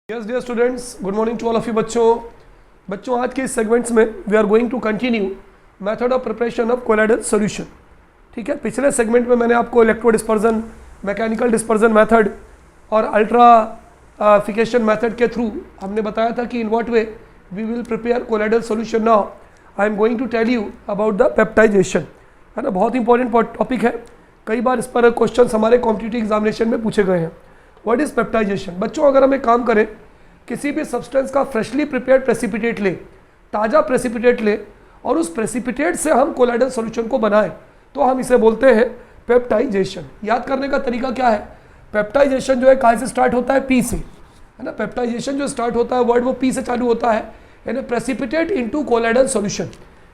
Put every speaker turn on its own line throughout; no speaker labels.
Yes dear students, good morning to all of you. बच्चों आज के इस सेगमेंट्स में we are going to continue method of preparation of colloidal solution. ठीक है, पिछले सेगमेंट में मैंने आपको electro dispersion, mechanical dispersion method और अल्ट्राफिकेशन मेथड के थ्रू हमने बताया था कि in what way we will prepare colloidal solution. Now I am going to tell you about the peptization. है ना, बहुत इंपॉर्टेंट टॉपिक है, कई बार इस पर क्वेश्चन हमारे कॉम्पिटिटिव एग्जामिनेशन में पूछे गए हैं। What is peptization? बच्चों अगर हम एक काम करें, किसी भी सब्सटेंस का फ्रेशली प्रिपेयर्ड प्रेसिपिटेट ले, ताज़ा प्रेसिपिटेट ले और उस प्रेसिपिटेट से हम कोलाइडल सॉल्यूशन को बनाएं तो हम इसे बोलते हैं पेप्टाइजेशन। याद करने का तरीका क्या है? पेप्टाइजेशन जो है कहाँ से स्टार्ट होता है? पी से, है ना। पेप्टाइजेशन जो स्टार्ट होता है वर्ड वो पी से चालू होता है, यानी प्रेसिपिटेट इनटू कोलाइडल सॉल्यूशन।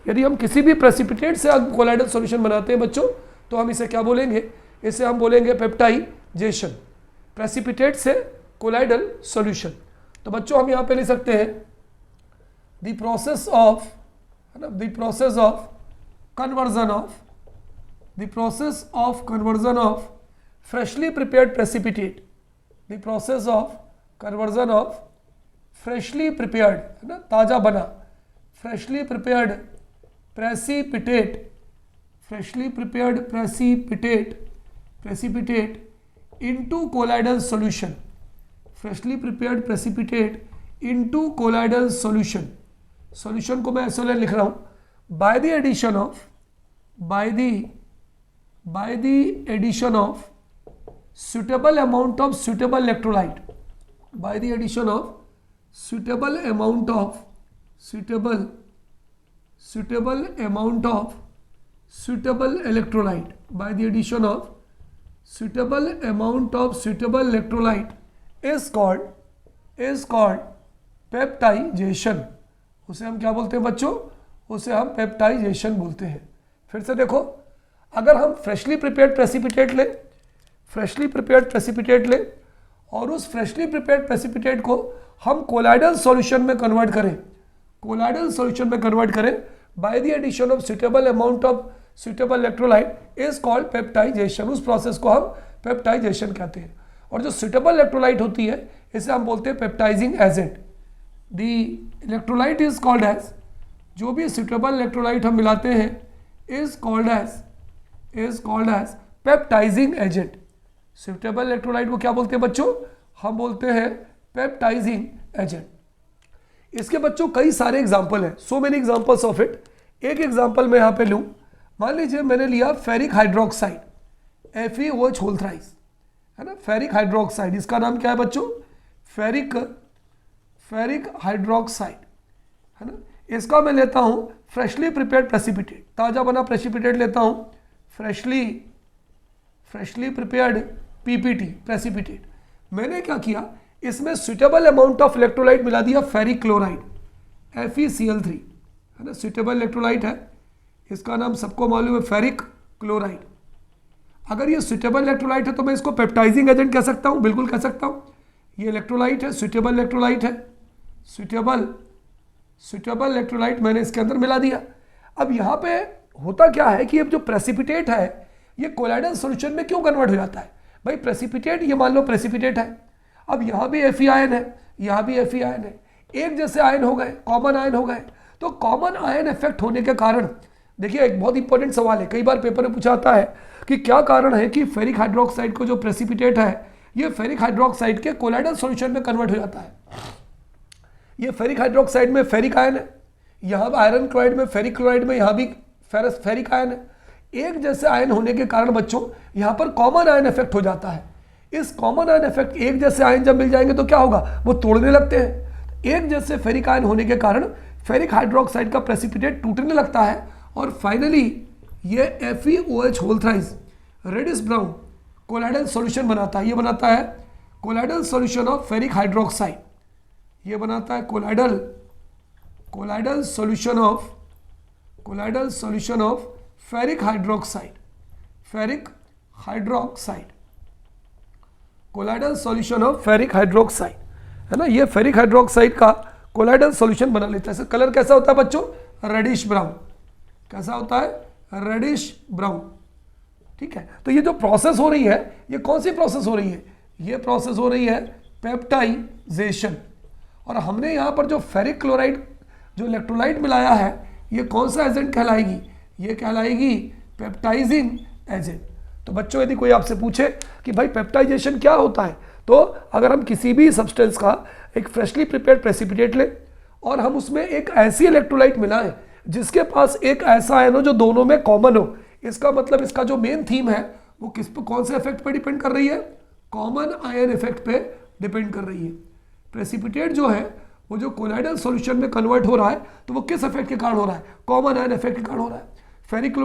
यदि हम किसी भी प्रेसिपिटेट से कोलाइडल सॉल्यूशन बनाते हैं बच्चों, तो हम इसे क्या बोलेंगे? इसे हम बोलेंगे पेप्टाइजेशन, प्रेसिपिटेट से कोलाइडल सॉल्यूशन। तो बच्चों हम यहाँ पे ले सकते हैं द प्रोसेस ऑफ, है ना, the process of conversion of freshly prepared precipitate, the process of conversion of freshly prepared, है ना, ताज़ा बना, freshly prepared precipitate, freshly prepared precipitate into colloidal solution, freshly prepared precipitate into colloidal solution। solution को मैं ऐसे लिख रहा हूँ by the addition of suitable amount of suitable electrolyte, by the addition of suitable amount of suitable electrolyte, by the addition of suitable amount of suitable electrolyte is called peptization. उसे हम क्या बोलते हैं बच्चों? उसे हम पेप्टाइजेशन बोलते हैं। फिर से देखो, अगर हम फ्रेशली प्रिपेयर्ड प्रेसिपिटेट ले और उस फ्रेशली प्रिपेयर्ड प्रेसिपिटेट को हम कोलाइडल सॉल्यूशन में कन्वर्ट करें by the addition of suitable amount of suitable electrolyte is called peptization. उस प्रोसेस को हम पेप्टाइजेशन कहते हैं। और जो सुटेबल इलेक्ट्रोलाइट होती है इसे हम बोलते हैं peptizing agent. The electrolyte is called as, जो भी सुटेबल इलेक्ट्रोलाइट हम मिलाते हैं is called as peptizing agent. Suitable electrolyte को क्या बोलते हैं बच्चों? हम बोलते हैं पेप्टाइजिंग एजेंट। इसके बच्चों कई सारे एग्जाम्पल हैं, so many examples of it. एक एग्जाम्पल मैं यहाँ पे लूँ, मान लीजिए मैंने लिया ferric hydroxide, FeOH whole thrice, है ना, फेरिक हाइड्रोक्साइड। इसका नाम क्या है बच्चों? फेरिक हाइड्रोक्साइड, है ना। इसका मैं लेता हूँ फ्रेशली प्रिपेयर्ड प्रेसिपिटेट, ताज़ा बना प्रेसिपिटेट लेता हूँ, फ्रेशली प्रिपेयर्ड PPT प्रेसिपिटेट। मैंने क्या किया, इसमें सुटेबल अमाउंट ऑफ इलेक्ट्रोलाइट मिला दिया फेरिक क्लोराइड, FeCl3, है ना, सुटेबल इलेक्ट्रोलाइट है, इसका नाम सबको मालूम है फेरिक क्लोराइड। अगर ये सुटेबल इलेक्ट्रोलाइट है तो मैं इसको पेप्टाइजिंग एजेंट कह सकता हूँ, बिल्कुल कह सकता हूँ। ये इलेक्ट्रोलाइट है, सुटेबल इलेक्ट्रोलाइट है, सुटेबल इलेक्ट्रोलाइट मैंने इसके अंदर मिला दिया। अब यहाँ पे होता क्या है कि अब जो प्रेसिपिटेट है ये कोलाइडल सॉल्यूशन में क्यों कन्वर्ट हो जाता है? भाई प्रेसिपिटेट, ये मान लो प्रेसिपिटेट है, अब यहाँ भी Fe आयन है, यहाँ भी Fe आयन है, एक जैसे आयन हो गए, कॉमन आयन हो गए। तो कॉमन आयन इफेक्ट होने के कारण, देखिए एक बहुत इंपॉर्टेंट सवाल है, कई बार पेपर में पूछा आता है कि क्या कारण है कि फेरिक हाइड्रोक्साइड को जो प्रेसिपिटेट है ये फेरिक हाइड्रोक्साइड के कोलाइडल सॉल्यूशन में कन्वर्ट हो जाता है। ये फेरिक हाइड्रोक्साइड में फेरिक आयन है, यहाँ आयरन क्लोराइड में फेरिक क्लोराइड में यहाँ भी फेरिक आयन है। एक जैसे आयन होने के कारण बच्चों यहाँ पर कॉमन आयन इफेक्ट हो जाता है। इस कॉमन आयन इफेक्ट, एक जैसे आयन जब मिल जाएंगे तो क्या होगा, वो तोड़ने लगते हैं। एक जैसे फेरिक आयन होने के कारण फेरिक हाइड्रोक्साइड का प्रेसिपिटेट टूटने लगता है और फाइनली ये FeOH whole thrice reddish brown colloidal solution बनाता है। ये बनाता है colloidal solution of ferric hydroxide, ये बनाता है colloidal solution of ferric hydroxide, colloidal solution of ferric hydroxide, है ना। ये फेरिक हाइड्रोक्साइड का कोलाइडल सॉल्यूशन बना लेता है। कलर कैसा होता है बच्चों? Reddish brown. कैसा होता है? Reddish brown. ठीक है, तो ये जो प्रोसेस हो रही है ये कौन सी प्रोसेस हो रही है? ये प्रोसेस हो रही है पेप्टाइजेशन। और हमने यहाँ पर जो फेरिक क्लोराइड जो इलेक्ट्रोलाइट मिलाया है, ये कौन सा एजेंट कहलाएगी? ये कहलाएगी पेप्टाइजिंग एजेंट। तो बच्चों यदि कोई आपसे पूछे कि भाई पेप्टाइजेशन क्या होता है, तो अगर हम किसी भी सब्सटेंस का एक फ्रेशली प्रिपेयर्ड प्रेसिपिटेट लें और हम उसमें एक ऐसी इलेक्ट्रोलाइट मिलाएं जिसके पास एक ऐसा आयन हो जो दोनों में कॉमन हो, इसका मतलब इसका जो मेन थीम है वो किस पर, कौन से इफेक्ट पे डिपेंड कर रही है? कॉमन आयन इफेक्ट पे डिपेंड कर रही है। प्रेसिपिटेट जो है वो जो कोलाइडल सॉल्यूशन में कन्वर्ट हो रहा है तो वो किस इफेक्ट के कारण हो रहा है? कॉमन आयन इफेक्ट के कारण हो रहा है।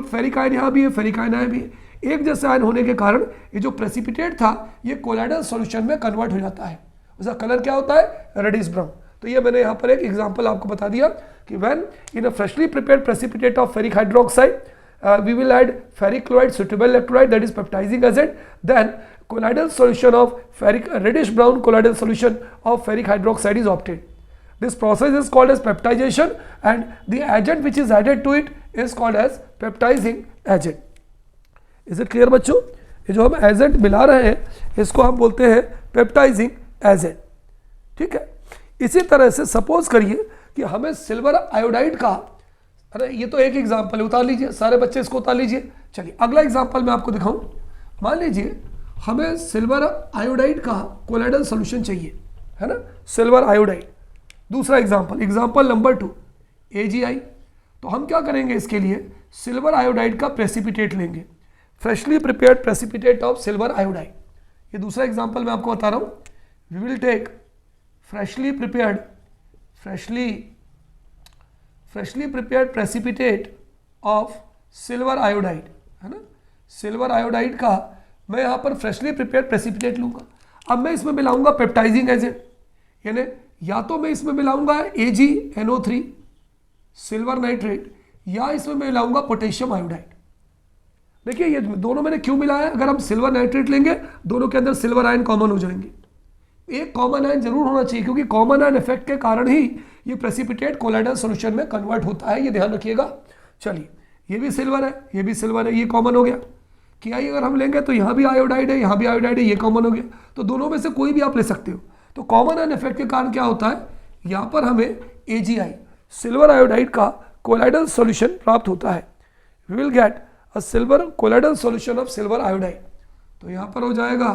फेरिक आयन यहाँ भी है, फेरिक आयन यहाँ भी है, एक जैसे आयन होने के कारण ये जो प्रेसिपिटेट था ये कोलाइडल सॉल्यूशन में कन्वर्ट हो जाता है। उसका कलर क्या होता है? Reddish brown. तो ये मैंने यहाँ पर एक एग्जांपल आपको बता दिया कि when in a freshly prepared precipitate of ferric hydroxide we will add ferric chloride, suitable electrolyte, that is peptizing agent, then colloidal solution of ferric reddish brown colloidal solution of ferric hydroxide is obtained. This process is called as peptization and the agent which is added to it is called as peptizing agent. Is it clear बच्चों? ये जो हम agent मिला रहे हैं इसको हम बोलते हैं पेप्टाइजिंग एजेंट। ठीक है, इसी तरह से सपोज करिए कि हमें सिल्वर आयोडाइड का, अरे ये तो एक एग्जाम्पल है, उतार लीजिए सारे बच्चे, इसको उतार लीजिए। चलिए अगला एग्जाम्पल मैं आपको दिखाऊं। मान लीजिए हमें सिल्वर आयोडाइड का कोलाइडल सॉल्यूशन चाहिए, है ना, सिल्वर आयोडाइड। दूसरा एग्जाम्पल नंबर 2 AgI। तो हम क्या करेंगे, इसके लिए सिल्वर आयोडाइड का प्रेसिपिटेट लेंगे, freshly prepared precipitate of silver iodide. ये दूसरा एग्जाम्पल मैं आपको बता रहा हूँ। We will take freshly prepared precipitate of silver iodide, है ना। सिल्वर आयोडाइड का मैं यहाँ पर फ्रेशली प्रिपेयर्ड प्रेसिपिटेट लूँगा। अब मैं इसमें मिलाऊंगा पेप्टाइजिंग एजेंट, यानी या तो मैं इसमें मिलाऊंगा AgNO3 सिल्वर नाइट्रेट, या इसमें मिलाऊंगा पोटेशियम आयोडाइड। देखिए ये दोनों मैंने क्यों मिलाया, अगर हम सिल्वर नाइट्रेट लेंगे दोनों के अंदर सिल्वर आयन कॉमन हो जाएंगे। एक कॉमन आयन जरूर होना चाहिए क्योंकि कॉमन आयन इफेक्ट के कारण ही ये प्रेसिपिटेट कोलाइडल सॉल्यूशन में कन्वर्ट होता है, ये ध्यान रखिएगा। चलिए ये भी सिल्वर है, ये भी सिल्वर है, ये कॉमन हो गया। क्या अगर हम लेंगे तो यहाँ भी आयोडाइड है, यहाँ भी आयोडाइड है, ये कॉमन हो गया। तो दोनों में से कोई भी आप ले सकते हो। तो कॉमन आयन इफेक्ट के कारण क्या होता है, यहाँ पर हमें AgI सिल्वर आयोडाइड का कोलाइडल सॉल्यूशन प्राप्त होता है। We will get a silver colloidal solution of silver iodide. तो यहाँ पर हो जाएगा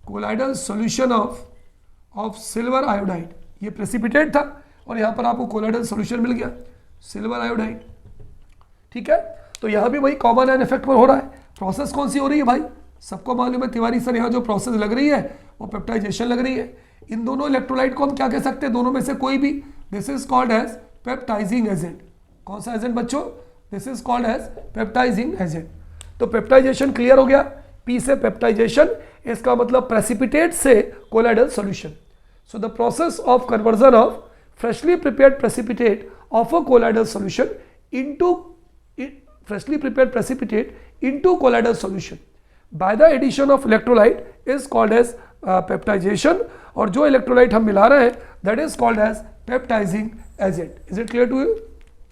colloidal solution of silver iodide. ये प्रेसिपिटेट था और यहाँ पर आपको कोलाइडल सॉल्यूशन मिल गया सिल्वर आयोडाइड। ठीक है, तो यहाँ भी वही कॉमन आयन इफेक्ट पर हो रहा है। प्रोसेस कौन सी हो रही है भाई, सबको मालूम है तिवारी सर, यहाँ जो प्रोसेस लग रही है वो पेप्टाइजेशन लग रही है। इन दोनों इलेक्ट्रोलाइट को हम क्या कह सकते हैं, दोनों में से कोई भी, this is called as peptizing agent. कौन सा एजेंट बच्चों, this is called as peptizing agent. तो पेप्टाइजेशन क्लियर हो गया, P से पेप्टाइजेशन, इसका मतलब प्रेसिपिटेट से colloidal solution. So the process of conversion of freshly prepared precipitate of a colloidal solution into freshly prepared precipitate into colloidal solution by the addition of electrolyte is called as peptization, और जो electrolyte हम मिला रहे हैं that is called as peptizing agent. Is it clear to you?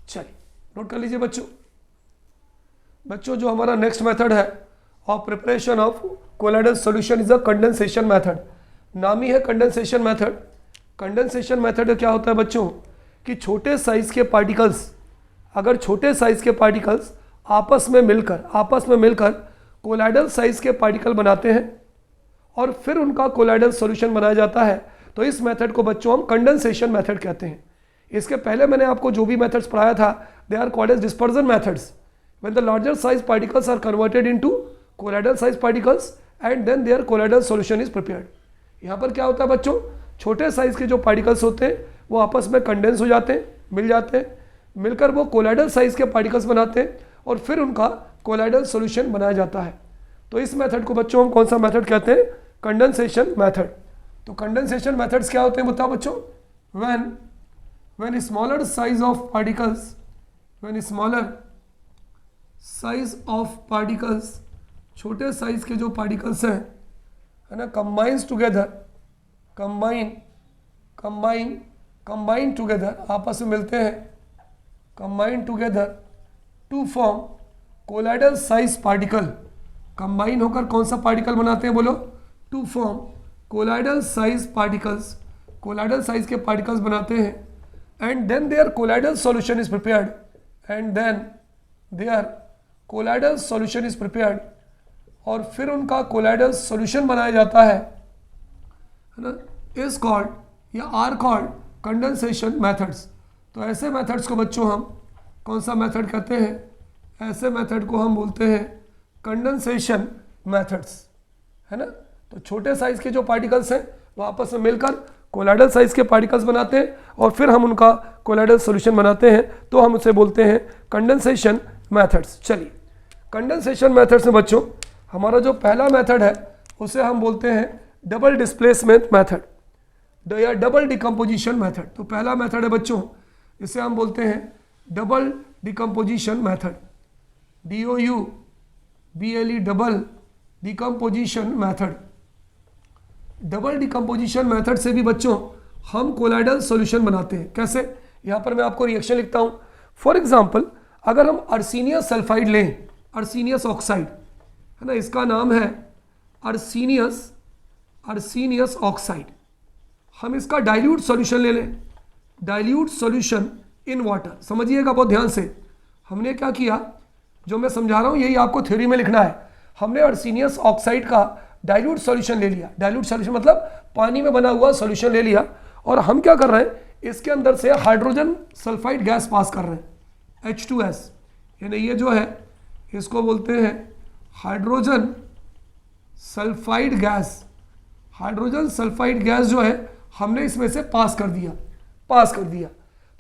चलिए note कर लीजिए बच्चों जो हमारा नेक्स्ट मेथड है of preparation of colloidal solution is a condensation method. नाम ही है कंडेंसेशन मेथड। कंडेंसेशन मेथड क्या होता है बच्चों कि छोटे साइज के पार्टिकल्स, अगर छोटे साइज के पार्टिकल्स आपस में मिलकर कोलाइडल साइज के पार्टिकल बनाते हैं और फिर उनका कोलाइडल सॉल्यूशन बनाया जाता है, तो इस मेथड को बच्चों हम कंडेंसेशन मेथड कहते हैं। इसके पहले मैंने आपको जो भी मेथड्स पढ़ाया था they are called as dispersion methods, when the larger size particles are converted into colloidal size particles and then their colloidal solution is prepared. यहाँ पर क्या होता है बच्चों, छोटे साइज के जो पार्टिकल्स होते हैं वो आपस में कंडेंस हो जाते हैं, मिल जाते हैं, मिलकर वो कोलाइडल साइज के पार्टिकल्स बनाते हैं और फिर उनका कोलाइडल सॉल्यूशन बनाया जाता है। तो इस मेथड को बच्चों हम कौन सा मेथड कहते हैं, कंडेंसेशन मेथड। तो कंडेंसेशन मेथड्स क्या होते हैं बताओ बच्चों, when smaller size of particles, छोटे साइज के जो पार्टिकल्स हैं, है ना, कंबाइन टुगेदर आपस में मिलते हैं, combine together to form colloidal size particle. Combine होकर कौन सा पार्टिकल बनाते हैं बोलो, to form colloidal size particles, colloidal size के पार्टिकल्स बनाते हैं and then their colloidal solution is prepared, and then their colloidal solution is prepared, और फिर उनका कोलाइडल सॉल्यूशन बनाया जाता है ना, इज कॉल्ड या आर कॉल्ड कंडेंसेशन मेथड्स। तो ऐसे मेथड्स को बच्चों हम कौन सा मेथड कहते हैं? ऐसे मेथड को हम बोलते हैं कंडेंसेशन मेथड्स, है ना। तो छोटे साइज के जो पार्टिकल्स हैं वो आपस में मिलकर कोलाइडल साइज के पार्टिकल्स बनाते हैं और फिर हम उनका कोलाइडल सॉल्यूशन बनाते हैं, तो हम उसे बोलते हैं कंडेंसेशन मेथड्स। चलिए, कंडेंसेशन मेथड्स में बच्चों हमारा जो पहला मेथड है उसे हम बोलते हैं डबल डिस्प्लेसमेंट मेथड या डबल डिकम्पोजिशन मेथड। तो पहला मेथड है बच्चों, इसे हम बोलते हैं double decomposition method, DOUBLE, double decomposition method. Double decomposition method से भी बच्चों हम कोलाइडल सॉल्यूशन बनाते हैं। कैसे? यहाँ पर मैं आपको रिएक्शन लिखता हूँ। फॉर एग्जांपल, अगर हम अर्सीनियस सल्फाइड लें, अर्सीनियस ऑक्साइड, है ना, इसका नाम है अर्सीनियस ऑक्साइड, हम इसका डाइल्यूट सॉल्यूशन ले लें, डाइल्यूट सॉल्यूशन इन वाटर। समझिएगा बहुत ध्यान से, हमने क्या किया, जो मैं समझा रहा हूँ यही आपको थ्योरी में लिखना है। हमने अर्सीनियस ऑक्साइड का डाइल्यूट सॉल्यूशन ले लिया, डाइल्यूट सॉल्यूशन मतलब पानी में बना हुआ सॉल्यूशन ले लिया, और हम क्या कर रहे हैं, इसके अंदर से हाइड्रोजन सल्फाइड गैस पास कर रहे हैं, H2S, यानी ये जो है इसको बोलते हैं hydrogen sulphide gas. Hydrogen sulphide gas जो है हमने इसमें से पास कर दिया।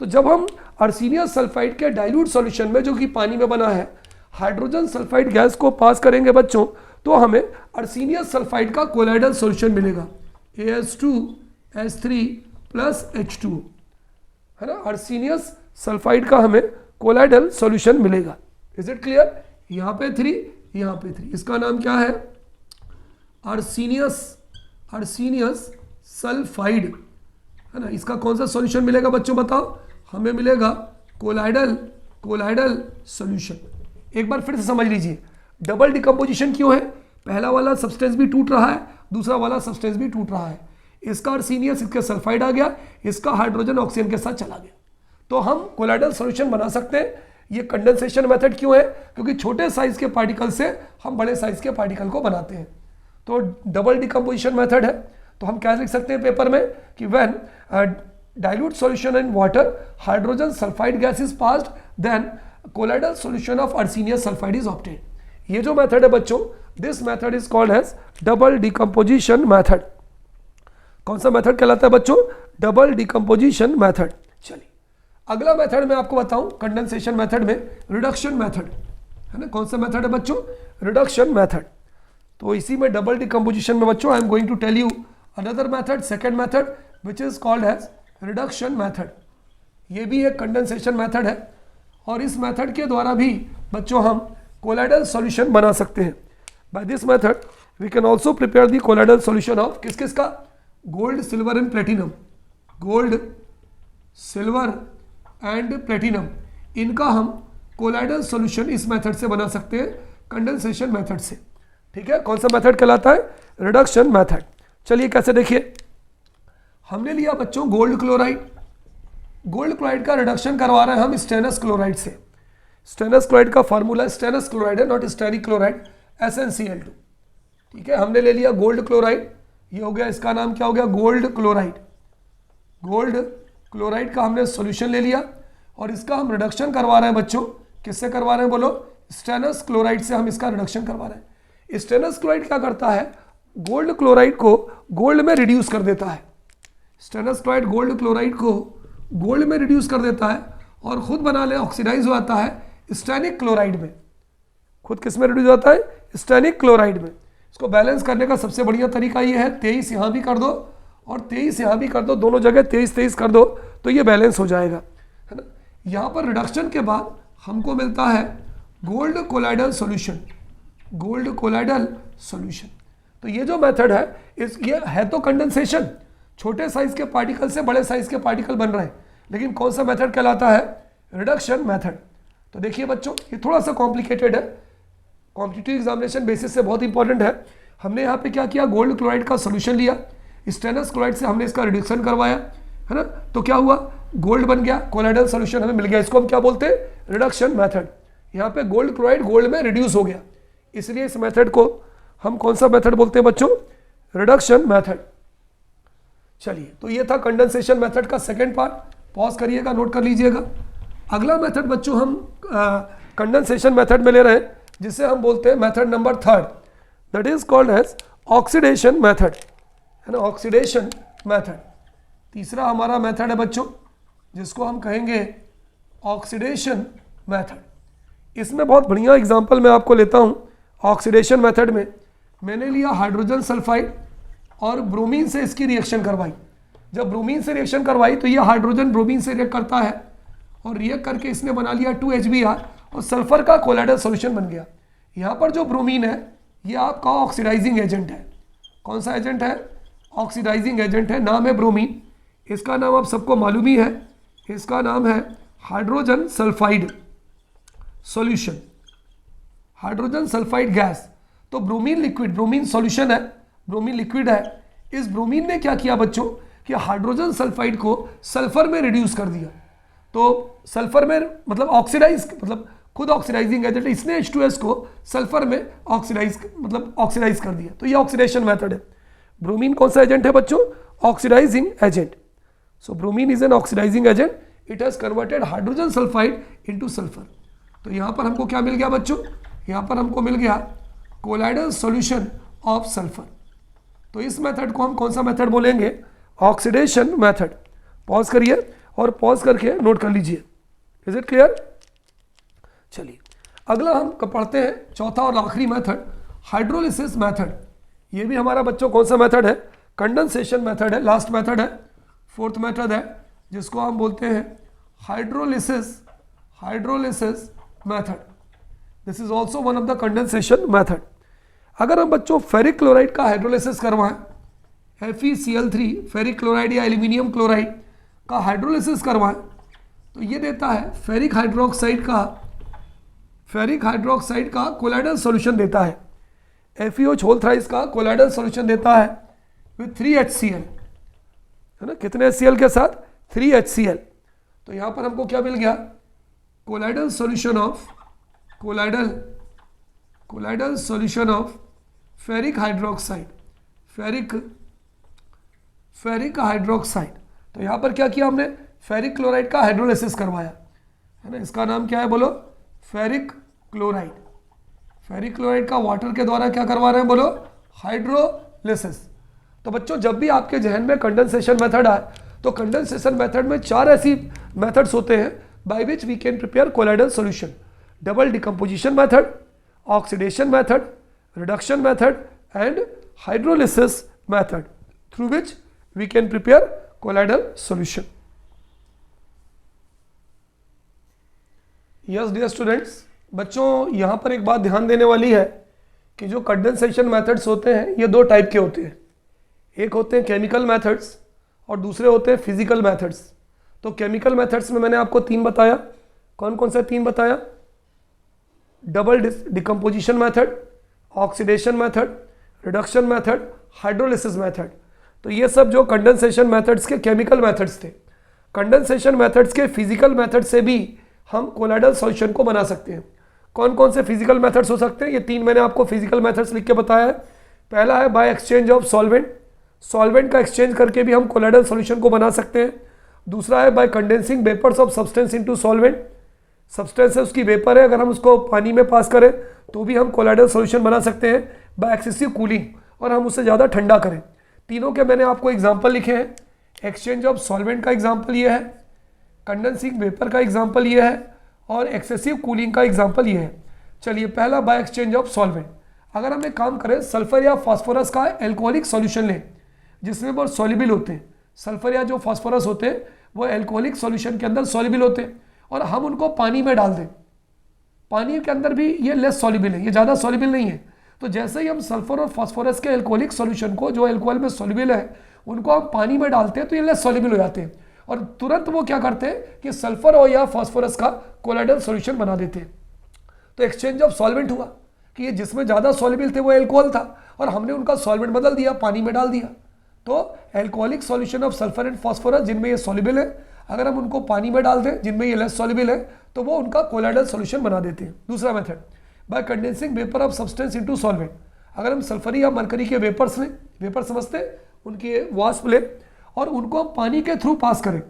तो जब हम अर्सीनियस सल्फाइड के डाइल्यूट सॉल्यूशन में, जो कि पानी में बना है, हाइड्रोजन सल्फाइड गैस को पास करेंगे बच्चों, तो हमें अर्सीनियस सल्फाइड का कोलाइडल सॉल्यूशन मिलेगा, AS2S3 प्लस H2, है ना। अर्सीनियस सल्फाइड का हमें कोलाइडल सॉल्यूशन मिलेगा। Is it clear? यहाँ पे 3, यहाँ पे 3, इसका नाम क्या है? अर्सीनियस सल्फाइड, है ना। इसका कौन सा सॉल्यूशन मिलेगा बच्चों, बताओ? हमें मिलेगा कोलाइडल सॉल्यूशन। एक बार फिर से समझ लीजिए, डबल डिकम्पोजिशन क्यों है? पहला वाला सब्सटेंस भी टूट रहा है, दूसरा वाला सब्सटेंस भी टूट रहा है। इसका अर्सीनियस इसके सल्फाइड आ गया, इसका हाइड्रोजन ऑक्सीजन के साथ चला गया, तो हम कोलाइडल सॉल्यूशन बना सकते हैं। ये कंडेंसेशन मेथड क्यों है? क्योंकि छोटे साइज के पार्टिकल से हम बड़े साइज के पार्टिकल को बनाते हैं, तो डबल डिकम्पोजिशन मेथड है। तो हम क्या लिख सकते हैं पेपर में कि when dilute solution in water, hydrogen sulphide gas is passed, then colloidal solution of arsenious sulphide is obtained. ये जो मेथड है बच्चों, this method is called as double decomposition method. कौन सा मेथड कहलाता है बच्चों? Double decomposition method. चलिए, अगला मेथड मैं आपको बताऊं, कंडेंसेशन मेथड में रिडक्शन मेथड, है ना। कौन सा मेथड है बच्चों? Reduction method. तो इसी में डबल डिकम्पोजिशन में बच्चों I am going to tell you another method, second method, which is called as reduction method. ये भी एक कंडेंसेशन मेथड है, और इस मेथड के द्वारा भी बच्चों हम कोलाइडल सॉल्यूशन बना सकते हैं। By this method we can also prepare the colloidal solution of किस का? Gold, silver and platinum. Gold, silver and platinum, इनका हम कोलाइडल सॉल्यूशन इस मेथड से बना सकते हैं, कंडेंसेशन मेथड से। ठीक है, कौन सा मेथड कहलाता है? Reduction method. चलिए कैसे, देखिए, हमने लिया बच्चों गोल्ड क्लोराइड। गोल्ड क्लोराइड का रिडक्शन करवा रहे हैं हम स्टेनस क्लोराइड से। स्टेनस क्लोराइड का फार्मूला स्टेनस क्लोराइड है, नॉट स्टेरिक क्लोराइड, SnCl2। ठीक है, हमने ले लिया गोल्ड क्लोराइड, ये हो गया, इसका नाम क्या हो गया? Gold chloride. गोल्ड क्लोराइड का हमने सॉल्यूशन ले लिया, और इसका हम रिडक्शन करवा रहे हैं बच्चों। किससे करवा रहे हैं बोलो? स्टेनस क्लोराइड से हम इसका रिडक्शन करवा रहे हैं। स्टेनस क्लोराइड क्या करता है? गोल्ड क्लोराइड को गोल्ड में रिड्यूस कर देता है। स्टेनस क्लोराइड गोल्ड क्लोराइड को गोल्ड में रिड्यूस कर देता है, और खुद बना ले ऑक्सीडाइज हो जाता है स्टेनिक क्लोराइड में। खुद किस में रिड्यूस होता है? स्टेनिक क्लोराइड में। इसको बैलेंस करने का सबसे बढ़िया तरीका ये है, 23 यहाँ भी कर दो और 23 यहाँ भी कर दो, दोनों जगह 23-23 कर दो, तो ये बैलेंस हो जाएगा, है ना। यहाँ पर रिडक्शन के बाद हमको मिलता है gold colloidal solution. Gold colloidal solution. तो ये जो मेथड है, ये है तो कंडेंसेशन, छोटे साइज के पार्टिकल से बड़े साइज के पार्टिकल बन रहे हैं, लेकिन कौन सा मेथड कहलाता है? Reduction method. तो देखिए बच्चों, ये थोड़ा सा कॉम्प्लिकेटेड है, कॉम्पिटिटिव एग्जामिनेशन बेसिस से बहुत इंपॉर्टेंट है। हमने यहाँ पे क्या किया? गोल्ड क्लोराइड का सॉल्यूशन लिया, स्टेनस क्लोराइड से हमने इसका रिड्यूक्शन करवाया, है ना, तो क्या हुआ, गोल्ड बन गया, कोलाइडल सॉल्यूशन हमें मिल गया। इसको हम क्या बोलते हैं, रिडक्शन मेथड। यहाँ पे गोल्ड क्लोराइड गोल्ड में रिड्यूस हो गया, इसलिए इस मेथड को हम कौन सा मेथड बोलते हैं बच्चों, रिडक्शन मेथड। चलिए, तो ये था कंडेंसेशन मेथड का सेकंड पार्ट। पॉज करिएगा, नोट कर लीजिएगा। अगला मेथड बच्चों हम कंडेंसेशन मेथड में ले रहे हैं, जिसे हम बोलते हैं method number third, that is called as oxidation method, है ना, ऑक्सीडेशन मेथड। तीसरा हमारा मेथड है बच्चों, जिसको हम कहेंगे ऑक्सीडेशन मेथड। इसमें बहुत बढ़िया एग्जांपल मैं आपको लेता हूँ। ऑक्सीडेशन मेथड में मैंने लिया हाइड्रोजन सल्फाइड और ब्रोमीन से इसकी रिएक्शन करवाई। जब ब्रोमीन से रिएक्शन करवाई तो ये हाइड्रोजन ब्रोमीन से रिएक्ट करता है और रिएक्ट करके इसने बना लिया 2HBr और सल्फर का कोलाइडल सॉल्यूशन बन गया। यहाँ पर जो ब्रोमीन है ये आपका ऑक्सीडाइजिंग एजेंट है। कौन सा एजेंट है, ऑक्सीडाइजिंग एजेंट है, नाम है ब्रोमीन। इसका नाम आप सबको मालूम ही है, इसका नाम है hydrogen sulphide solution, hydrogen sulphide gas. तो ब्रोमीन लिक्विड, ब्रोमीन सॉल्यूशन है, ब्रोमीन लिक्विड है। इस ब्रोमीन ने क्या किया बच्चों कि हाइड्रोजन सल्फाइड को सल्फर में रिड्यूस कर दिया। तो सल्फर में मतलब ऑक्सीडाइज, मतलब खुद ऑक्सीडाइजिंग एजेंट, इसने H2S को सल्फर में ऑक्सीडाइज मतलब ऑक्सीडाइज कर दिया। तो ये ऑक्सीडेशन मेथड है। ब्रोमीन कौन सा एजेंट है बच्चों, oxidizing agent. So bromine is an oxidizing agent, it has converted hydrogen sulphide into sulphur. तो यहाँ पर हमको क्या मिल गया बच्चों, यहाँ पर हमको मिल गया कोलाइडल सॉल्यूशन ऑफ सल्फर। तो इस मेथड को हम कौन सा मेथड बोलेंगे, ऑक्सीडेशन मेथड। पॉज करिए और पॉज करके नोट कर लीजिए। Is it clear? चलिए, अगला हम पढ़ते हैं चौथा और आखिरी मेथड, हाइड्रोलिसिस मेथड। ये भी हमारा बच्चों कौन सा मेथड है, कंडेंसेशन मेथड है, लास्ट मेथड है, फोर्थ मेथड है, जिसको हम बोलते हैं hydrolysis, hydrolysis method. This is also one of the condensation method. अगर हम बच्चों फेरिक क्लोराइड का हाइड्रोलिसिस करवाएं, FeCl3 फेरिक क्लोराइड या एल्यूमिनियम क्लोराइड का हाइड्रोलिसिस करवाएं, तो ये देता है फेरिक हाइड्रोक्साइड का, फेरिक हाइड्रोक्साइड का कोलाइडल सॉल्यूशन देता है। FeO का कोलाइडल सॉल्यूशन देता है विथ 3HCl, है ना, कितने HCl के साथ, 3HCl। तो यहाँ पर हमको क्या मिल गया, colloidal solution of, colloidal solution of ferric hydroxide, ferric hydroxide. तो यहाँ पर क्या किया हमने, फेरिक क्लोराइड का हाइड्रोलिसिस करवाया, है ना। इसका नाम क्या है बोलो, फेरिक क्लोराइड। फेरिक क्लोराइड का वाटर के द्वारा क्या करवा रहे हैं बोलो, हाइड्रोलिसिस। तो बच्चों जब भी आपके जहन में कंडेंसेशन मेथड आए तो कंडेंसेशन मेथड में चार ऐसी मेथड्स होते हैं by which we can prepare colloidal solution: double decomposition method, oxidation method, reduction method and hydrolysis method, through which we can prepare colloidal solution. Yes dear students, बच्चों यहाँ पर एक बात ध्यान देने वाली है कि जो कंडेंसेशन मेथड्स होते हैं ये दो टाइप के होते हैं। एक होते हैं केमिकल मेथड्स और दूसरे होते हैं फिजिकल मेथड्स। तो केमिकल मेथड्स में मैंने आपको तीन बताया, कौन कौन से तीन बताया, double decomposition method, oxidation method, reduction method, hydrolysis method. तो ये सब जो कंडेंसेशन मेथड्स के केमिकल मेथड्स थे। कंडेंसेशन मेथड्स के फिजिकल मेथड से भी हम कोलाइडल सॉल्यूशन को बना सकते हैं। कौन कौन से फिजिकल मेथड्स हो सकते हैं, ये तीन मैंने आपको फिजिकल मेथड्स लिख के बताया है। पहला है by exchange of solvent, solvent का एक्सचेंज करके भी हम कोलाइडल सॉल्यूशन को बना सकते हैं। दूसरा है by condensing vapours of substance into solvent, substance है उसकी वेपर है, अगर हम उसको पानी में पास करें तो भी हम कोलाइडल सॉल्यूशन बना सकते हैं बाय एक्सेसिव कूलिंग, और हम उससे ज़्यादा ठंडा करें। तीनों के मैंने आपको एग्जाम्पल लिखे हैं। एक्सचेंज ऑफ सॉल्वेंट का एग्जाम्पल ये है, कंडेंसिंग वेपर का एग्जाम्पल ये है और एक्सेसिव कूलिंग का एग्जाम्पल ये है। चलिए, पहला बाय एक्सचेंज ऑफ सॉल्वेंट। अगर हम एक काम करें, सल्फर या फास्फोरस का एल्कोहलिक सॉल्यूशन लें जिसमें वो सॉल्युबल होते हैं, सल्फर या जो फास्फोरस होते हैं वो एल्कोहलिक सॉल्यूशन के अंदर सॉल्युबल होते हैं, और हम उनको पानी में डाल दें। पानी के अंदर भी ये लेस सॉल्युबल है, ये ज़्यादा सॉल्युबल नहीं है। तो जैसे ही हम सल्फर और फास्फोरस के एल्कोहलिक सॉल्यूशन को, जो एल्कोहल में सॉल्युबल है, उनको हम पानी में डालते हैं तो ये लेस सॉल्युबल हो जाते हैं, और तुरंत वो क्या करते हैं कि सल्फर और या फास्फोरस का कोलाइडल सॉल्यूशन बना देते हैं। तो एक्सचेंज ऑफ सॉल्वेंट हुआ कि ये जिसमें ज़्यादा सॉल्युबल थे वो एल्कोहल था, और हमने उनका सॉल्वेंट बदल दिया, पानी में डाल दिया, तो alcoholic solution of sulphur and phosphorus जिनमें ये सॉल्युबल है, अगर हम उनको पानी में डाल दें जिनमें ये लेस सॉल्युबल है तो वो उनका कोलाइडल सॉल्यूशन बना देते हैं। दूसरा method, by condensing vapour of substance into solvent. अगर हम सल्फरी या मरकरी के वेपर्स लें, वेपर समझते हैं, उनके वाष्प लें और उनको हम पानी के थ्रू पास करें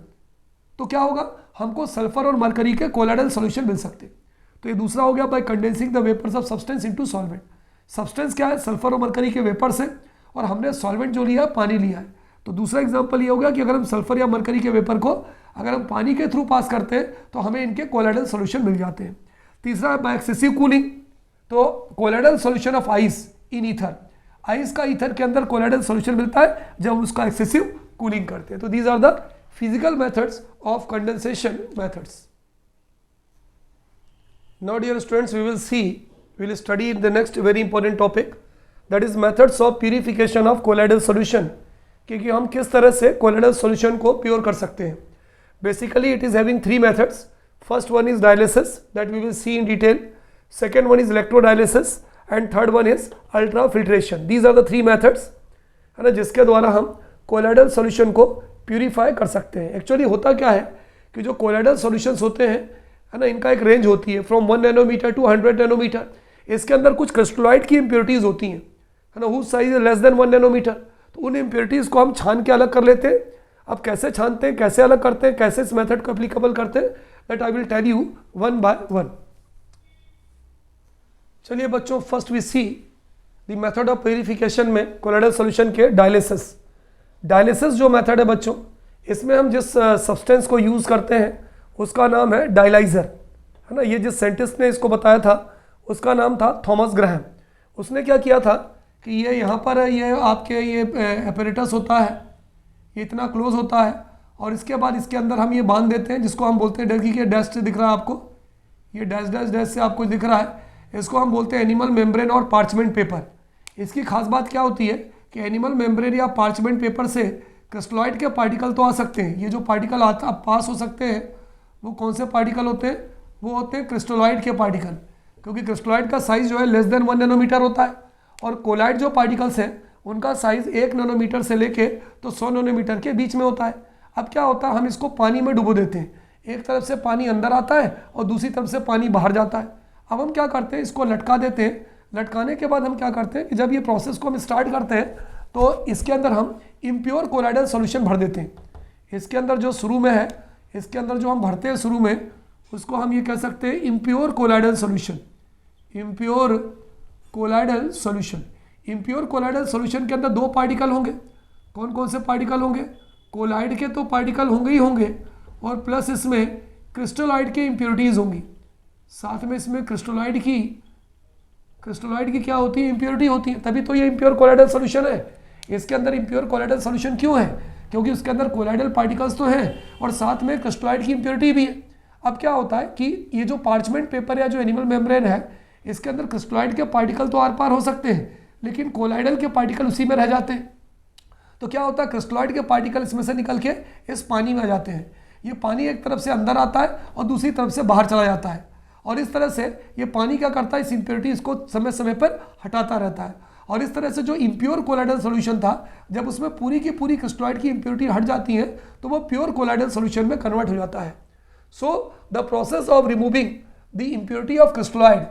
तो क्या होगा, हमको सल्फर और मरकरी के कोलाइडल सॉल्यूशन मिल सकते हैं। तो ये दूसरा हो गया by condensing the vapours of substance into solvent. Substance क्या है, सल्फर और मरकरी के वेपर्स हैं और हमने सॉल्वेंट जो लिया पानी लिया है। तो दूसरा एग्जांपल ये हो गया कि अगर हम सल्फर या मरकरी के वेपर को अगर हम पानी के थ्रू पास करते हैं तो हमें इनके कोलाइडल सॉल्यूशन मिल जाते हैं। तीसरा है बाय एक्सेसिव कूलिंग, तो colloidal solution of ice in ether. Ice का ईथर के अंदर कोलाइडल सॉल्यूशन मिलता है जब हम उसका एक्सेसिव कूलिंग करते हैं। तो these are the physical methods of condensation methods. Now dear students, we will study in the next very important topic, that is methods of purification of colloidal solution, क्योंकि हम किस तरह से colloidal solution को pure कर सकते हैं। Basically it is having three methods. First one is dialysis that we will see in detail. Second one is electrodialysis and third one is ultrafiltration. These are the three methods, है ना, जिसके द्वारा हम colloidal solution को purify कर सकते हैं। Actually होता क्या है कि जो colloidal solutions होते हैं, है ना, इनका एक रेंज होती है फ्रॉम 1 नैनोमीटर टू 100 नैनोमीटर। इसके अंदर कुछ क्रिस्टलॉइड की इम्प्योरिटीज़ होती हैं, है ना, हुज साइज है लेस देन 1 नैनोमीटर। तो उन इम्प्योरिटीज़ को हम छान के अलग कर लेते हैं। अब कैसे छानते हैं, कैसे अलग करते हैं, कैसे इस मेथड को एप्लीकेबल करते हैं, that I will tell you one by one. चलिए बच्चों, first we see the method of purification में कोलोइडल सॉल्यूशन के डायलिसिस। डायलिसिस जो मेथड है बच्चों, इसमें हम जिस सब्सटेंस को यूज़ करते हैं उसका नाम है डायलाइज़र, है ना। ये जिस साइंटिस्ट ने इसको बताया था उसका नाम था थॉमस ग्राहम। उसने क्या किया था कि ये यहाँ पर है, ये आपके ये एपरेटस होता है, ये इतना क्लोज होता है और इसके बाद इसके अंदर हम ये बांध देते हैं जिसको हम बोलते हैं, देखिए कि डैश से दिख रहा है आपको, ये डैश डैश डैश से आपको दिख रहा है, इसको हम बोलते हैं एनिमल मेम्ब्रेन और पार्चमेंट पेपर। इसकी खास बात क्या होती है कि एनिमल मेम्ब्रेन या पार्चमेंट पेपर से क्रिस्टलॉइड के पार्टिकल तो आ सकते हैं, ये जो पार्टिकल आता पास हो सकते हैं वो कौन से पार्टिकल होते हैं, वो होते हैं क्रिस्टलॉइड के पार्टिकल, क्योंकि क्रिस्टलॉइड का साइज जो है लेस देन 1 नैनोमीटर होता है और कोलाइड जो पार्टिकल्स हैं उनका साइज 1 नैनोमीटर से लेके तो 100 नैनोमीटर के बीच में होता है। अब क्या होता है, हम इसको पानी में डुबो देते हैं, एक तरफ से पानी अंदर आता है और दूसरी तरफ से पानी बाहर जाता है। अब हम क्या करते हैं, इसको लटका देते हैं। लटकाने के बाद हम क्या करते हैं कि जब ये प्रोसेस को हम स्टार्ट करते हैं तो इसके अंदर हम इम्प्योर कोलाइडल सॉल्यूशन भर देते हैं। इसके अंदर जो शुरू में है, इसके अंदर जो हम भरते हैं शुरू में, उसको हम ये कह सकते हैं impure colloidal solution. Impure colloidal solution, impure colloidal solution के अंदर 2 पार्टिकल होंगे। कौन कौन से पार्टिकल होंगे, कोलाइड के तो पार्टिकल होंगे ही होंगे और प्लस इसमें क्रिस्टलॉइड की इम्प्योरिटीज़ होंगी। साथ में इसमें क्रिस्टलॉइड की क्या होती है, इम्प्योरिटी होती है, तभी तो ये इम्प्योर कोलाइडल सॉल्यूशन है। इसके अंदर इम्प्योर कोलाइडल सॉल्यूशन क्यों है, क्योंकि उसके अंदर कोलाइडल पार्टिकल्स तो हैं और साथ में क्रिस्टलॉइड की इम्प्योरिटी भी है। अब क्या होता है कि ये जो पार्चमेंट पेपर या जो एनिमल मेम्ब्रेन है, इसके अंदर क्रिस्टलॉइड के पार्टिकल तो आर पार हो सकते हैं लेकिन कोलाइडल के पार्टिकल उसी में रह जाते हैं। तो क्या होता है, क्रिस्टलॉइड के पार्टिकल इसमें से निकल के इस पानी में आ जाते हैं। ये पानी एक तरफ से अंदर आता है और दूसरी तरफ से बाहर चला जाता है और इस तरह से ये पानी क्या करता है, इस इम्प्योरिटीज़ को समय समय पर हटाता रहता है। और इस तरह से जो इम्प्योर कोलाइडल सॉल्यूशन था, जब उसमें पूरी की पूरी क्रिस्टलॉइड की इम्प्योरिटी हट जाती है तो वो प्योर कोलाइडल सॉल्यूशन में कन्वर्ट हो जाता है। So the process of removing the impurity of crystalloid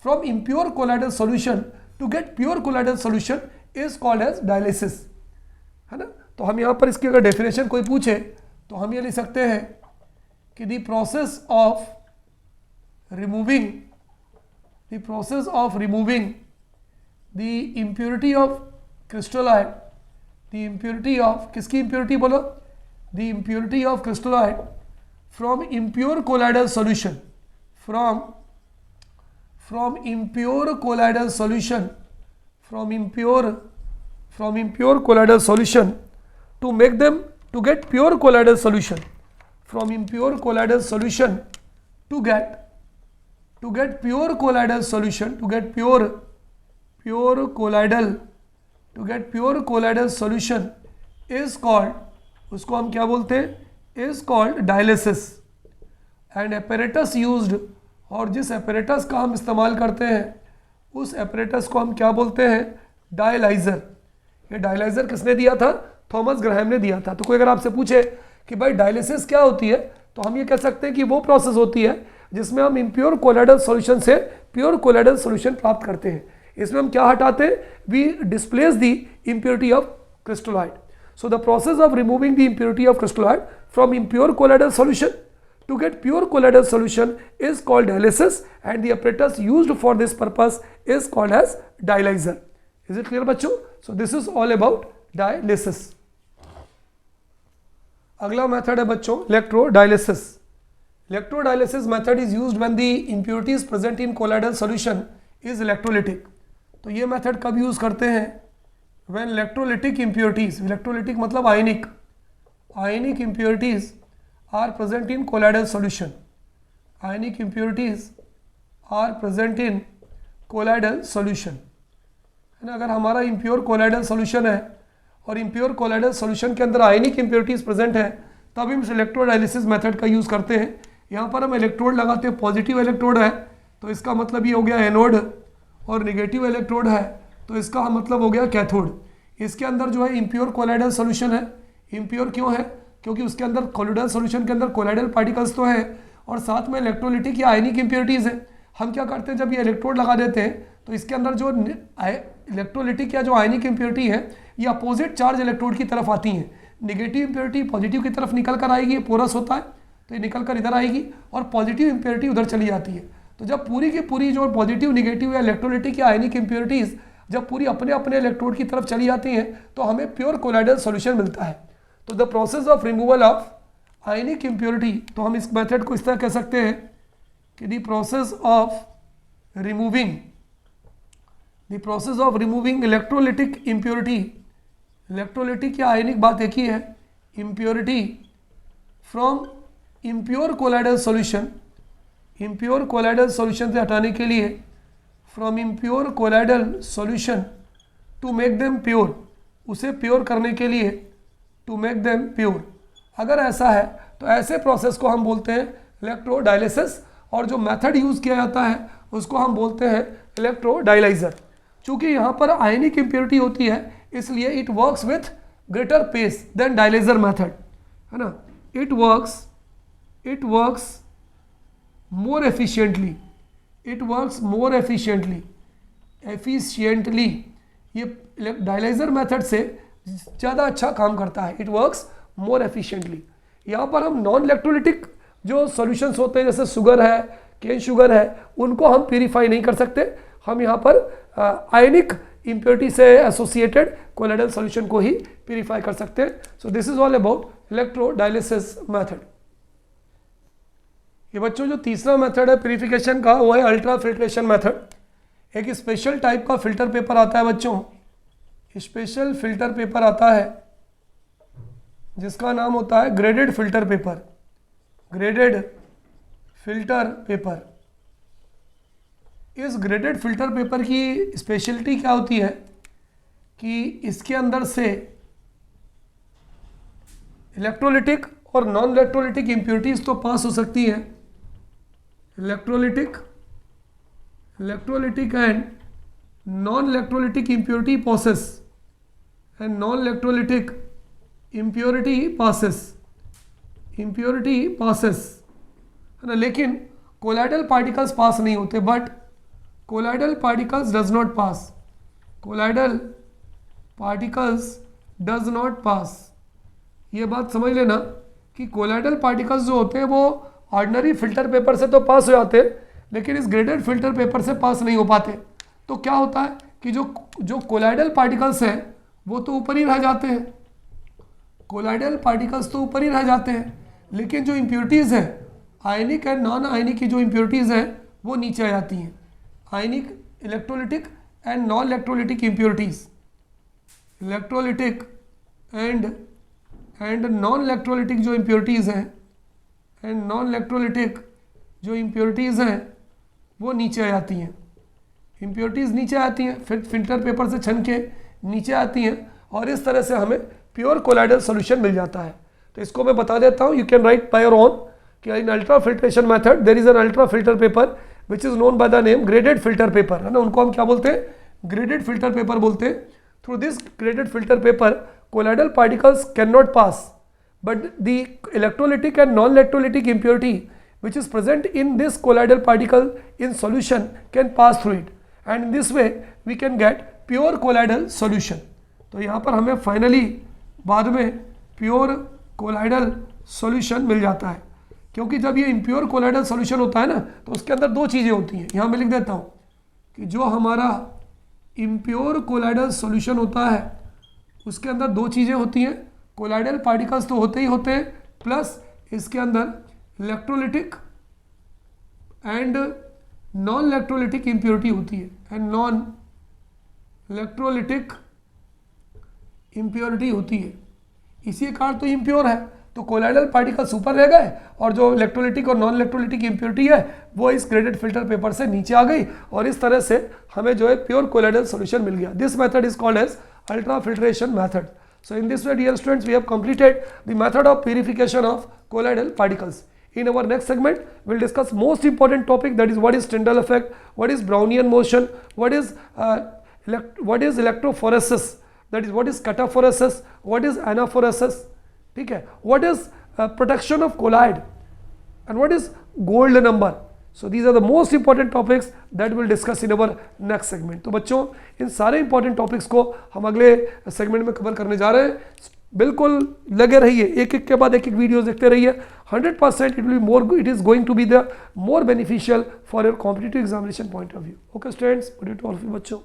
from impure colloidal solution to get pure colloidal solution is called as dialysis, है ना। तो हम यहाँ पर इसकी अगर डेफिनेशन कोई पूछे तो हम ये लिख सकते हैं कि the process of removing the impurity of crystalloid, the impurity of किसकी impurity बोलो, the impurity of crystalloid from impure colloidal solution, from impure colloidal solution, from impure colloidal solution to make them to get pure colloidal solution, from impure colloidal solution to get pure colloidal solution, to get pure colloidal solution is called, उसको हम क्या बोलते हैं, is called dialysis। and apparatus used, और जिस apparatus का हम इस्तेमाल करते हैं उस apparatus को हम क्या बोलते हैं, डायलाइज़र। ये डायलाइजर किसने दिया था? थॉमस ग्राहम ने दिया था। तो कोई अगर आपसे पूछे कि भाई डायलिसिस क्या होती है, तो हम ये कह सकते हैं कि वो प्रोसेस होती है जिसमें हम इम्प्योर कोलाइडल सॉल्यूशन से प्योर कोलाइडल सॉल्यूशन प्राप्त करते हैं। इसमें हम क्या हटाते हैं? We displace the impurity of crystalloid. So the process of removing the impurity of crystalloid from impure colloidal solution to get pure colloidal solution is called dialysis, and the apparatus used for this purpose is called as dialyzer. Is it clear बच्चों? So this is all about dialysis. अगला method है बच्चों electrodialysis. Electrodialysis method is used when the impurities present in colloidal solution is electrolytic. तो ये method कब use करते हैं? When electrolytic impurities, electrolytic मतलब आयनिक, ionic impurities are present in colloidal solution. Ionic impurities are present in colloidal solution. है ना, अगर हमारा impure colloidal solution है और impure colloidal solution के अंदर ionic impurities present है, तब हम electrodialysis method का यूज़ करते हैं। यहाँ पर हम इलेक्ट्रोड लगाते हैं, पॉजिटिव इलेक्ट्रोड है तो इसका मतलब ये हो गया एनोड, और नेगेटिव इलेक्ट्रोड है तो इसका मतलब हो गया कैथोड। इसके अंदर जो है इम्प्योर कोलाइडल सॉल्यूशन है। इम्प्योर क्यों है? क्योंकि उसके अंदर कोलाइडल सॉल्यूशन के अंदर कोलाइडल पार्टिकल्स तो है और साथ में इलेक्ट्रोलिटिक या आयनिक इम्प्योरिटीज़ है। हम क्या करते हैं, जब ये इलेक्ट्रोड लगा देते हैं तो इसके अंदर जो इलेक्ट्रोलिटिक या जो आयनिक इम्प्योरिटी है ये अपोजिट चार्ज इलेक्ट्रोड की तरफ आती हैं। नेगेटिव इम्प्योरिटी पॉजिटिव की तरफ निकल कर आएगी, ये पोरस होता है तो ये निकल कर इधर आएगी, और पॉजिटिव इम्प्योरिटी उधर चली जाती है। तो जब पूरी की पूरी जो पॉजिटिव नेगेटिव या इलेक्ट्रोलिटिक या आयनिक इम्प्योरिटीज़ जब पूरी अपने अपने इलेक्ट्रोड की तरफ चली जाती हैं तो हमें प्योर कोलाइडल सॉल्यूशन मिलता है। तो the process of removal of ionic impurity, तो हम इस मेथड को इस तरह कह सकते हैं कि the process of removing electrolytic impurity, electrolytic या आयनिक बात एक ही है, impurity from impure colloidal solution, impure colloidal solution से हटाने के लिए from impure colloidal solution to make them pure, उसे प्योर करने के लिए टू मेक देम प्योर। अगर ऐसा है तो ऐसे प्रोसेस को हम बोलते हैं इलेक्ट्रोडायलिसिस, और जो मेथड यूज़ किया जाता है उसको हम बोलते हैं इलेक्ट्रोडायलाइजर। चूँकि यहाँ पर आयनिक इम्प्योरिटी होती है इसलिए it works with greater pace than dialyser method, है ना। It works more efficiently, it works more efficiently, ये डायलाइजर मेथड से ज़्यादा अच्छा काम करता है। It works more efficiently. यहाँ पर हम नॉन इलेक्ट्रोलिटिक जो सॉल्यूशंस होते हैं जैसे शुगर है, केन शुगर है, उनको हम प्यूरिफाई नहीं कर सकते। हम यहाँ पर आयनिक इम्प्योरिटी से एसोसिएटेड कोलाइडल सॉल्यूशन को ही प्यूरिफाई कर सकते हैं। So this is all about electrodialysis method. ये बच्चों जो तीसरा मेथड है प्यूरिफिकेशन का वो है अल्ट्रा फिल्ट्रेशन मेथड। एक स्पेशल टाइप का फिल्टर पेपर आता है बच्चों, स्पेशल फिल्टर पेपर आता है जिसका नाम होता है graded filter paper, graded filter paper. इस ग्रेडेड फिल्टर पेपर की स्पेशलिटी क्या होती है कि इसके अंदर से इलेक्ट्रोलिटिक और नॉन इलेक्ट्रोलिटिक इम्प्योरिटीज तो पास हो सकती हैं, electrolytic and non electrolytic impurity passes, and non electrolytic impurity passes, है ना। लेकिन कोलाइडल पार्टिकल्स पास नहीं होते, but colloidal particles does not pass, colloidal particles does not pass. ये बात समझ लेना कि कोलाइडल पार्टिकल्स जो होते हैं वो ऑर्डिनरी फिल्टर पेपर से तो पास हो जाते हैं लेकिन इस ग्रेडेड फिल्टर पेपर से पास नहीं हो पाते। तो क्या होता है कि जो कोलाइडल पार्टिकल्स हैं वो तो ऊपर ही रह जाते हैं, कोलाइडल पार्टिकल्स तो ऊपर ही रह जाते हैं, लेकिन जो इम्प्योरिटीज़ हैं आयनिक एंड नॉन आयनिक की जो इम्प्योरिटीज़ हैं वो नीचे आ जाती हैं। Ionic, electrolytic and non electrolytic impurities, electrolytic and non electrolytic जो इम्प्योरिटीज़ हैं एंड नॉन इलेक्ट्रोलिटिक जो इम्प्योरिटीज़ हैं वो नीचे आ जाती हैं। इम्प्योरिटीज़ नीचे आती हैं, फिर फिल्टर पेपर से छन के नीचे आती हैं और इस तरह से हमें प्योर कोलाइडल सॉल्यूशन मिल जाता है। तो इसको मैं बता देता हूँ, you can write by your own कि in ultra filtration method there is an ultra filter paper which is known by the name graded filter paper, है ना। उनको हम क्या बोलते हैं? ग्रेडेड फिल्टर पेपर बोलते हैं। through this graded filter paper colloidal particles cannot pass, but the electrolytic and non-electrolytic impurity which is present in this colloidal particle in solution can pass through it, and in this way we can get pure colloidal solution. तो यहाँ पर हमें finally बाद में pure colloidal solution मिल जाता है, क्योंकि जब ये इम्प्योर कोलाइडल सॉल्यूशन होता है ना तो उसके अंदर दो चीज़ें होती हैं। यहाँ मैं लिख देता हूँ कि जो हमारा इम्प्योर कोलाइडल सॉल्यूशन होता है उसके अंदर दो चीज़ें होती हैं, कोलाइडल पार्टिकल्स तो होते ही होते हैं, प्लस इसके अंदर electrolytic and non electrolytic impurity होती है, एंड नॉन इलेक्ट्रोलिटिक इम्प्योरिटी होती है। इसी कारण तो इम्प्योर है, तो कोलाइडल पार्टिकल्स ऊपर रह गए और जो इलेक्ट्रोलिटिक और नॉन इलेक्ट्रोलिटिक इम्प्योरिटी है वो इस ग्रेडेड फिल्टर पेपर से नीचे आ गई, और इस तरह से हमें जो है प्योर कोलाइडल सॉल्यूशन मिल गया। This method is called as ultra filtration method. So in this way, dear students, we have completed the method of purification of colloidal particles. In our next segment, we will discuss most important topic, that is what is Tyndall effect, what is Brownian motion, what is electrophoresis, that is what is cataphoresis, what is anaphoresis, ठीक है, what is protection of colloid, and what is gold number. So these are the most important topics that we will discuss in our next segment. तो बच्चों, इन सारे important topics को हम अगले segment में cover करने जा रहे हैं. बिल्कुल लगे रहिए, एक एक के बाद एक एक वीडियोस देखते रहिए. 100% it is going to be the more beneficial for your competitive examination point of view. Okay students, good to all of you बच्चों.